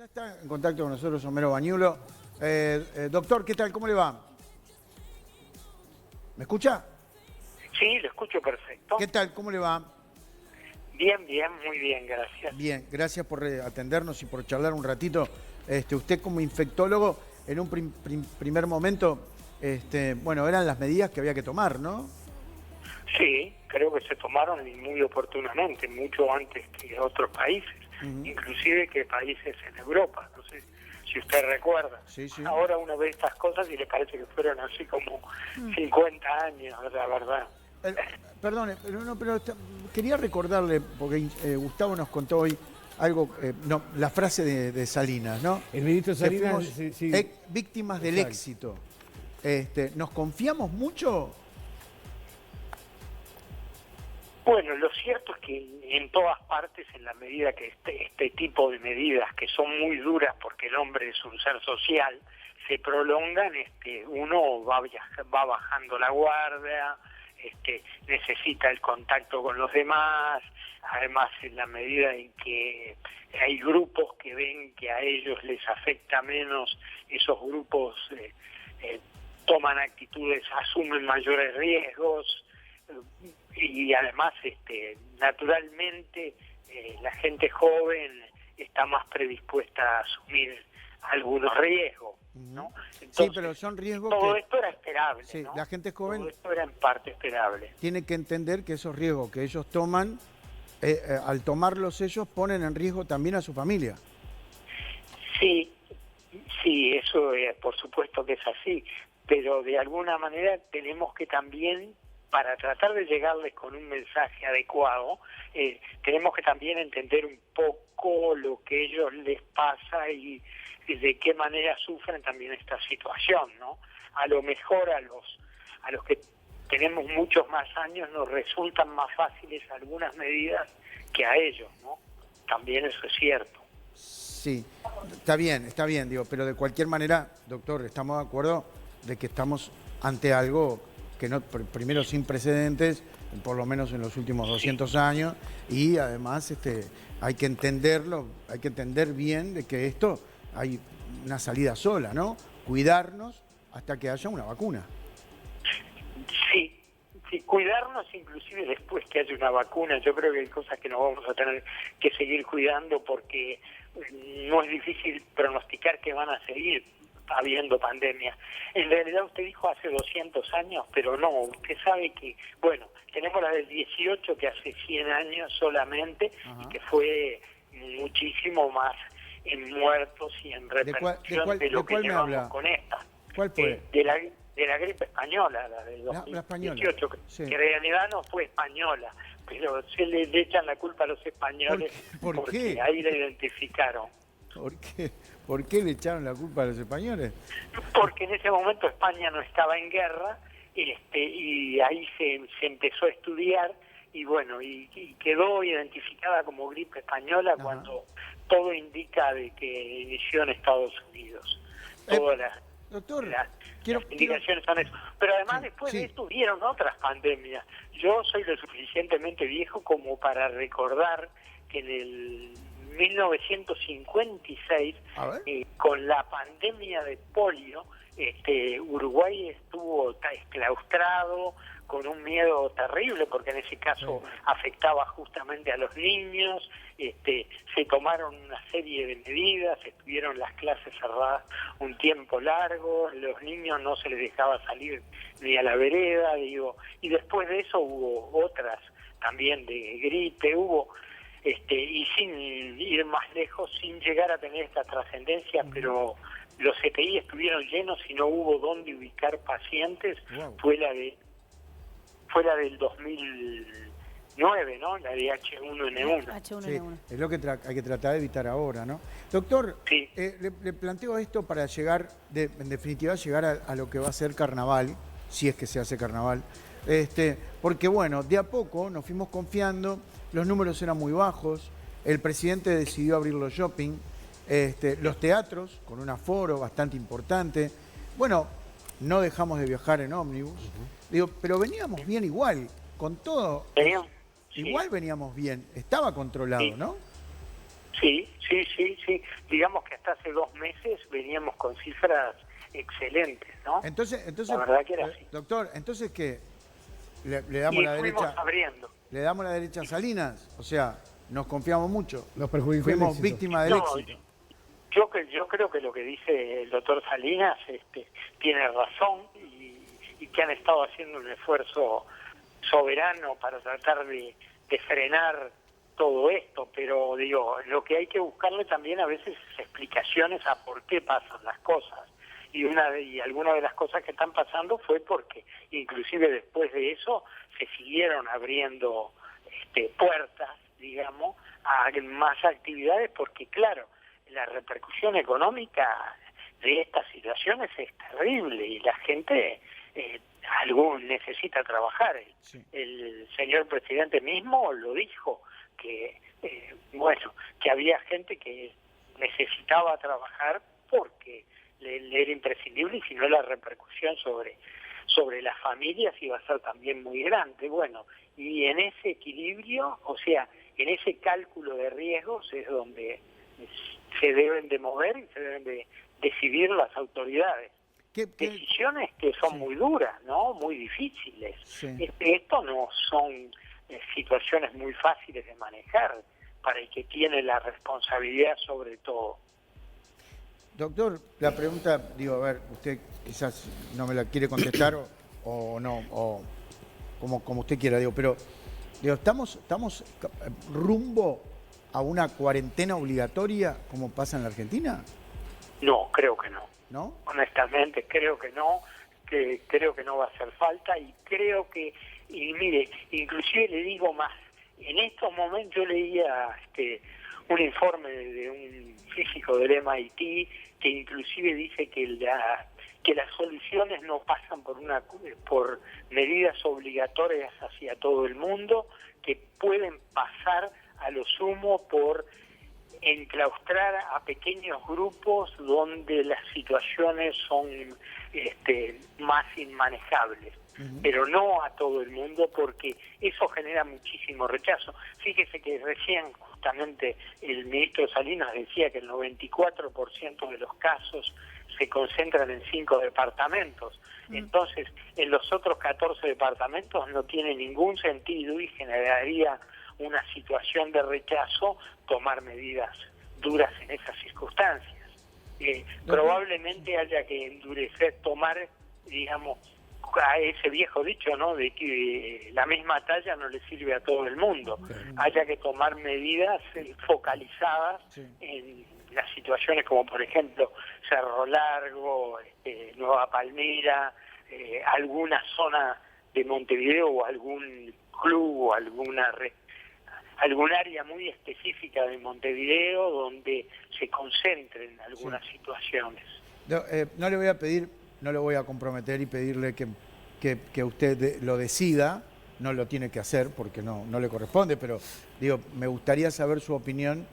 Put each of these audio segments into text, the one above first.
Ya está en contacto con nosotros Homero Bañulo. Doctor, ¿qué tal? ¿Cómo le va? ¿Me escucha? Sí, lo escucho perfecto. ¿Qué tal? ¿Cómo le va? Bien, bien, muy bien, gracias. Bien, gracias por atendernos y por charlar un ratito. Usted como infectólogo, en un primer momento, bueno, eran las medidas que había que tomar, ¿no? Sí, creo que se tomaron y muy oportunamente, mucho antes que otros países, inclusive que países en Europa. No sé si usted recuerda. Sí, sí. Ahora uno ve estas cosas y le parece que fueron así como 50 años, la verdad. Perdone, pero quería recordarle, porque Gustavo nos contó hoy algo, la frase de Salinas, ¿no? El ministro Que Salinas, fuimos sí. víctimas del Exacto. éxito. ¿Nos confiamos mucho? Bueno, lo cierto es que en todas partes, en la medida que este tipo de medidas, que son muy duras porque el hombre es un ser social, se prolongan, uno va bajando la guardia, necesita el contacto con los demás. Además, en la medida en que hay grupos que ven que a ellos les afecta menos, esos grupos toman actitudes, asumen mayores riesgos. Y además, naturalmente, la gente joven está más predispuesta a asumir algunos riesgos, ¿no? Entonces, Sí, pero son riesgos todo que... esto era esperable, Sí, ¿no? la gente joven Todo esto era en parte esperable. tiene que entender que esos riesgos que ellos toman, al tomarlos ellos, ponen en riesgo también a su familia. Sí, sí, eso por supuesto que es así, pero de alguna manera tenemos que también, para tratar de llegarles con un mensaje adecuado, tenemos que también entender un poco lo que a ellos les pasa y de qué manera sufren también esta situación, ¿no? A lo mejor a los que tenemos muchos más años nos resultan más fáciles algunas medidas que a ellos, ¿no? También eso es cierto. Sí, está bien, digo, pero de cualquier manera, doctor, estamos de acuerdo de que estamos ante algo que no, primero sin precedentes, por lo menos en los últimos 200 años, y además hay que entenderlo, hay que entender bien de que esto hay una salida sola, ¿no? Cuidarnos hasta que haya una vacuna. Sí, cuidarnos inclusive después que haya una vacuna. Yo creo que hay cosas que nos vamos a tener que seguir cuidando porque no es difícil pronosticar que van a seguir habiendo pandemias. En realidad usted dijo hace 200 años, pero no, usted sabe que, bueno, tenemos la del 18 que hace 100 años solamente. Ajá. Y que fue muchísimo más en muertos y en repercusión de lo que llevamos con esta. ¿Cuál fue? De la gripe española, la del 2018, sí. Que en realidad no fue española, pero se le echan la culpa a los españoles. ¿Por qué? Ahí la identificaron. ¿Por qué? ¿Por qué le echaron la culpa a los españoles? Porque en ese momento España no estaba en guerra, y ahí se empezó a estudiar, y bueno, y quedó identificada como gripe española. Ajá. Cuando todo indica de que inició en Estados Unidos. Todas doctor, las indicaciones son eso. Pero además después de esto hubieron otras pandemias. Yo soy lo suficientemente viejo como para recordar que en el 1956, con la pandemia de polio, Uruguay estuvo exclaustrado, con un miedo terrible, porque en ese caso afectaba justamente a los niños. Se tomaron una serie de medidas, estuvieron las clases cerradas un tiempo largo, los niños no se les dejaba salir ni a la vereda, y después de eso hubo otras también de gripe, y sin ir más lejos, sin llegar a tener esta trascendencia, pero los CTI estuvieron llenos y no hubo dónde ubicar pacientes. Fue la del 2009, ¿no? La de H1N1. Sí, es lo que hay que tratar de evitar ahora, ¿no? Doctor, sí. Le planteo esto para llegar, en definitiva, llegar a lo que va a ser carnaval, si es que se hace carnaval, porque bueno, de a poco nos fuimos confiando, los números eran muy bajos, el presidente decidió abrir los shopping, los teatros con un aforo bastante importante. Bueno, no dejamos de viajar en ómnibus, pero veníamos bien igual, con todo. Igual veníamos bien, estaba controlado, ¿no? Sí, sí, sí, sí. Digamos que hasta hace 2 meses veníamos con cifras excelentes, ¿no? Entonces, La verdad que era así. doctor, entonces ¿qué? ¿Le damos Y la fuimos derecha? abriendo. ¿Le damos la derecha a Salinas? O sea, nos confiamos mucho. Los perjudicó el Fuimos éxito. víctimas del No, éxito. yo creo que lo que dice el doctor Salinas tiene razón y que han estado haciendo un esfuerzo soberano para tratar de frenar todo esto, pero digo, lo que hay que buscarle también a veces es explicaciones a por qué pasan las cosas. Y alguna de las cosas que están pasando fue porque inclusive después de eso se siguieron abriendo puertas, digamos, a más actividades, porque claro, la repercusión económica de estas situaciones es terrible y la gente necesita trabajar. Sí. El señor presidente mismo lo dijo, que bueno, que había gente que necesitaba trabajar porque le era imprescindible, y si no la repercusión sobre las familias iba a ser también muy grande. Bueno, y en ese equilibrio, o sea, en ese cálculo de riesgos es donde se deben de mover y se deben de decidir las autoridades. Decisiones que son muy duras, ¿no? Muy difíciles. Sí. Esto no son situaciones muy fáciles de manejar para el que tiene la responsabilidad sobre todo. Doctor, la pregunta, digo, a ver, usted quizás no me la quiere contestar o no, o como usted quiera, digo, pero digo, ¿estamos rumbo a una cuarentena obligatoria como pasa en la Argentina? No, creo que no. ¿No? Honestamente, creo que no, que creo que no va a hacer falta, y creo que, y mire, inclusive le digo más, en estos momentos yo leía un informe de un físico del MIT que inclusive dice que las soluciones no pasan por medidas obligatorias hacia todo el mundo, que pueden pasar a lo sumo por enclaustrar a pequeños grupos donde las situaciones son más inmanejables, pero no a todo el mundo, porque eso genera muchísimo rechazo. Fíjese que recién justamente el ministro Salinas decía que el 94% de los casos se concentran en 5 departamentos. Entonces, en los otros 14 departamentos no tiene ningún sentido y generaría una situación de rechazo tomar medidas duras en esas circunstancias. Probablemente haya que endurecer, tomar, digamos, a ese viejo dicho, ¿no?, de que la misma talla no le sirve a todo el mundo. Haya que tomar medidas focalizadas en las situaciones como, por ejemplo, Cerro Largo, Nueva Palmira, alguna zona de Montevideo o algún club o algún área muy específica de Montevideo donde se concentren algunas situaciones. No le voy a pedir, no lo voy a comprometer y pedirle que usted lo decida, no lo tiene que hacer porque no le corresponde, pero digo, me gustaría saber su opinión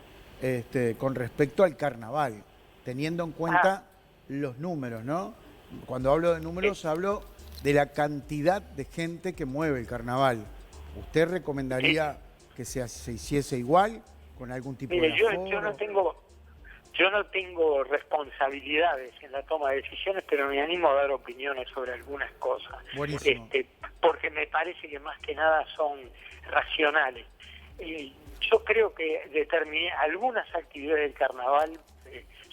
con respecto al carnaval, teniendo en cuenta los números, ¿no? Cuando hablo de números hablo de la cantidad de gente que mueve el carnaval. ¿Usted recomendaría que se hiciese igual, con algún tipo de aforo? Yo no tengo responsabilidades en la toma de decisiones, pero me animo a dar opiniones sobre algunas cosas. Buenísimo. Porque me parece que más que nada son racionales. Yo creo que algunas actividades del carnaval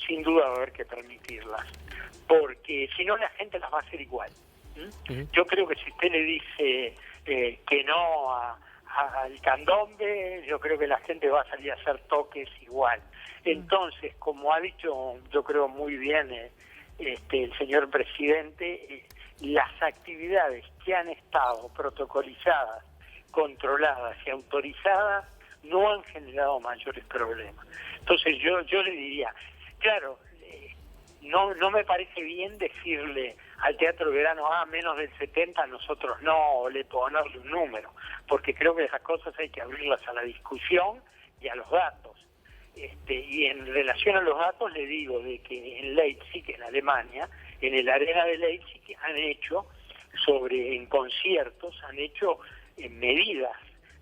sin duda va a haber que permitirlas, porque si no la gente las va a hacer igual. Yo creo que si usted le dice que no al candombe, yo creo que la gente va a salir a hacer toques igual. Entonces, como ha dicho, yo creo muy bien el señor presidente, las actividades que han estado protocolizadas, controladas y autorizadas no han generado mayores problemas. Entonces yo le diría, claro, no me parece bien decirle al Teatro Verano, menos del 70, nosotros no, o le ponerle un número, porque creo que esas cosas hay que abrirlas a la discusión y a los datos. Y en relación a los datos le digo de que en Leipzig, en Alemania, en el Arena de Leipzig han hecho, en conciertos, han hecho medidas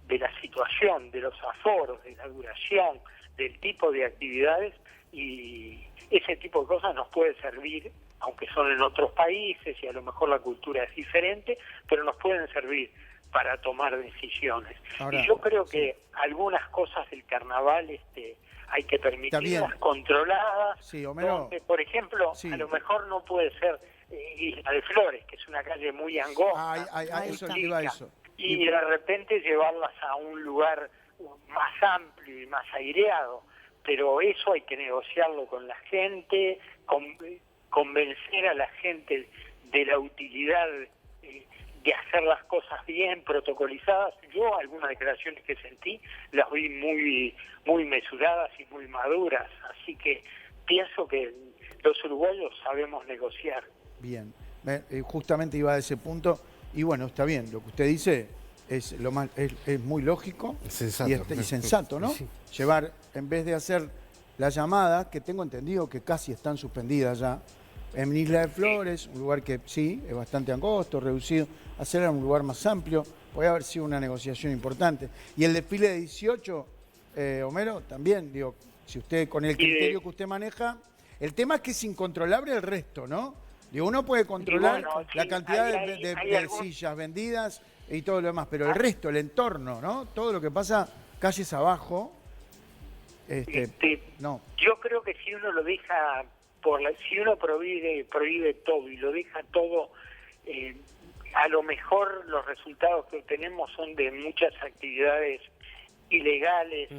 de la situación, de los aforos, de la duración, del tipo de actividades, y ese tipo de cosas nos puede servir, aunque son en otros países y a lo mejor la cultura es diferente, pero nos pueden servir para tomar decisiones. Ahora, y yo creo que algunas cosas del carnaval hay que permitirlas controladas, sí, Homero, donde, por ejemplo, sí. a lo mejor no puede ser Isla de Flores, que es una calle muy angosta, Eso iba a eso. y de repente llevarlas a un lugar más amplio y más aireado, pero eso hay que negociarlo con la gente, convencer a la gente de la utilidad de hacer las cosas bien, protocolizadas. Yo algunas declaraciones que sentí las vi muy mesuradas y muy maduras, así que pienso que los uruguayos sabemos negociar. Bien, justamente iba a ese punto, y bueno, está bien, lo que usted dice es muy lógico sensato. Y sensato, ¿no? Sí. Llevar, en vez de hacer la llamada, que tengo entendido que casi están suspendidas ya, en Isla de Flores, un lugar que sí, es bastante angosto, reducido, hacerla en un lugar más amplio, puede haber sido una negociación importante. Y el desfile de 18, Homero, también, digo, si usted, con el criterio que usted maneja, el tema es que es incontrolable el resto, ¿no? Digo, uno puede controlar la cantidad de sillas vendidas y todo lo demás, pero el resto, el entorno, ¿no? Todo lo que pasa calles abajo, no. Yo creo que si uno lo deja, si uno prohíbe todo y lo deja todo, a lo mejor los resultados que obtenemos son de muchas actividades ilegales,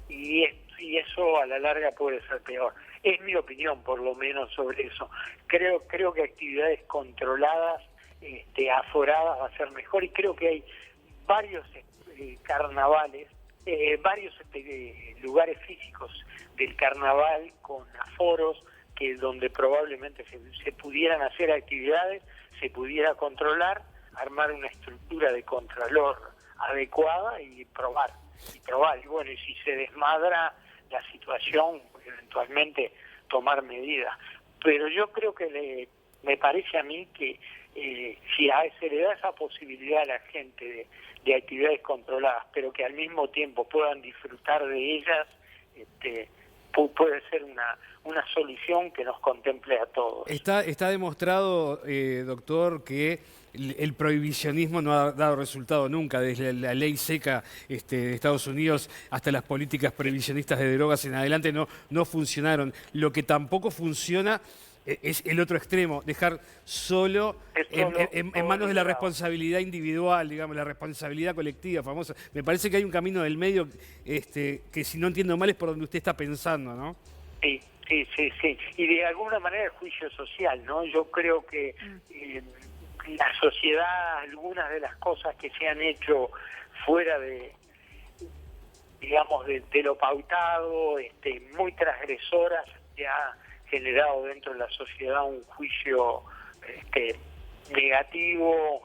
y eso a la larga puede ser peor. Es mi opinión, por lo menos, sobre eso. Creo que actividades controladas, aforadas, va a ser mejor, y creo que hay varios carnavales, varios lugares físicos del carnaval con aforos, que donde probablemente se pudieran hacer actividades, se pudiera controlar, armar una estructura de contralor adecuada y probar. Y bueno, y si se desmadra la situación, eventualmente tomar medidas. Pero yo creo que me parece a mí que si se le da esa posibilidad a la gente de actividades controladas, pero que al mismo tiempo puedan disfrutar de ellas, puede ser una solución que nos contemple a todos. Está demostrado, doctor, que el prohibicionismo no ha dado resultado nunca, desde la ley seca de Estados Unidos hasta las políticas prohibicionistas de drogas en adelante no funcionaron. Lo que tampoco funciona es el otro extremo, dejar solo en manos de la responsabilidad individual, digamos, la responsabilidad colectiva famosa. Me parece que hay un camino del medio que, si no entiendo mal, es por donde usted está pensando, ¿no? Sí. Y de alguna manera el juicio social, ¿no? Yo creo que la sociedad, algunas de las cosas que se han hecho fuera de lo pautado, muy transgresoras, se ha generado dentro de la sociedad un juicio negativo,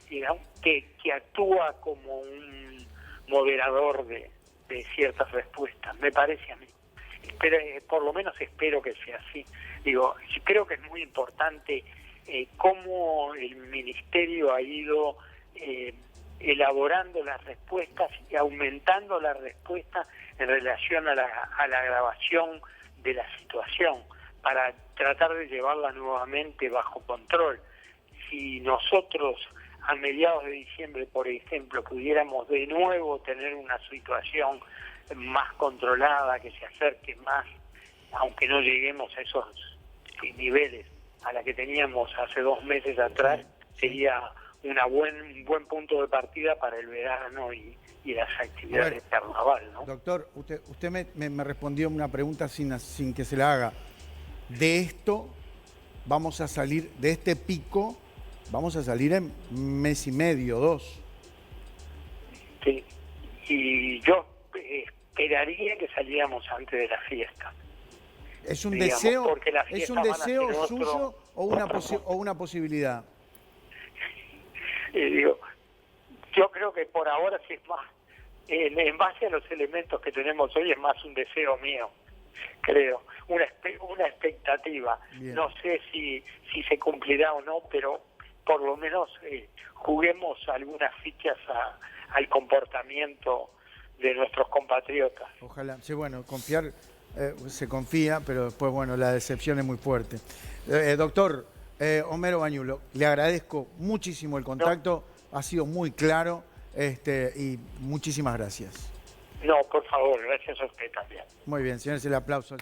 digamos, que actúa como un moderador de ciertas respuestas, me parece a mí. Pero por lo menos espero que sea así. Digo, creo que es muy importante cómo el Ministerio ha ido elaborando las respuestas y aumentando las respuestas en relación a la agravación de la situación, para tratar de llevarla nuevamente bajo control. Si nosotros a mediados de diciembre, por ejemplo, pudiéramos de nuevo tener una situación más controlada, que se acerque más, aunque no lleguemos a esos niveles a la que teníamos hace 2 meses atrás, sería un buen punto de partida para el verano y las actividades de carnaval, ¿no? Doctor, usted me respondió una pregunta sin que se la haga. De esto vamos a salir, de este pico, vamos a salir en 1 mes y medio, 2. Sí, y yo esperaría que saliéramos antes de la fiesta. ¿Es un digamos, deseo suyo o una posibilidad? Yo creo que por ahora sí es más, en base a los elementos que tenemos hoy, es más un deseo mío, creo, una expectativa. Bien. No sé si se cumplirá o no, pero por lo menos juguemos algunas fichas al comportamiento de nuestros compatriotas. Ojalá. Sí, bueno, confiar se confía, pero después, bueno, la decepción es muy fuerte. Doctor Homero Bañulo, le agradezco muchísimo el contacto, ha sido muy claro y muchísimas gracias. No, por favor, gracias a usted también. Muy bien, señores, el aplauso.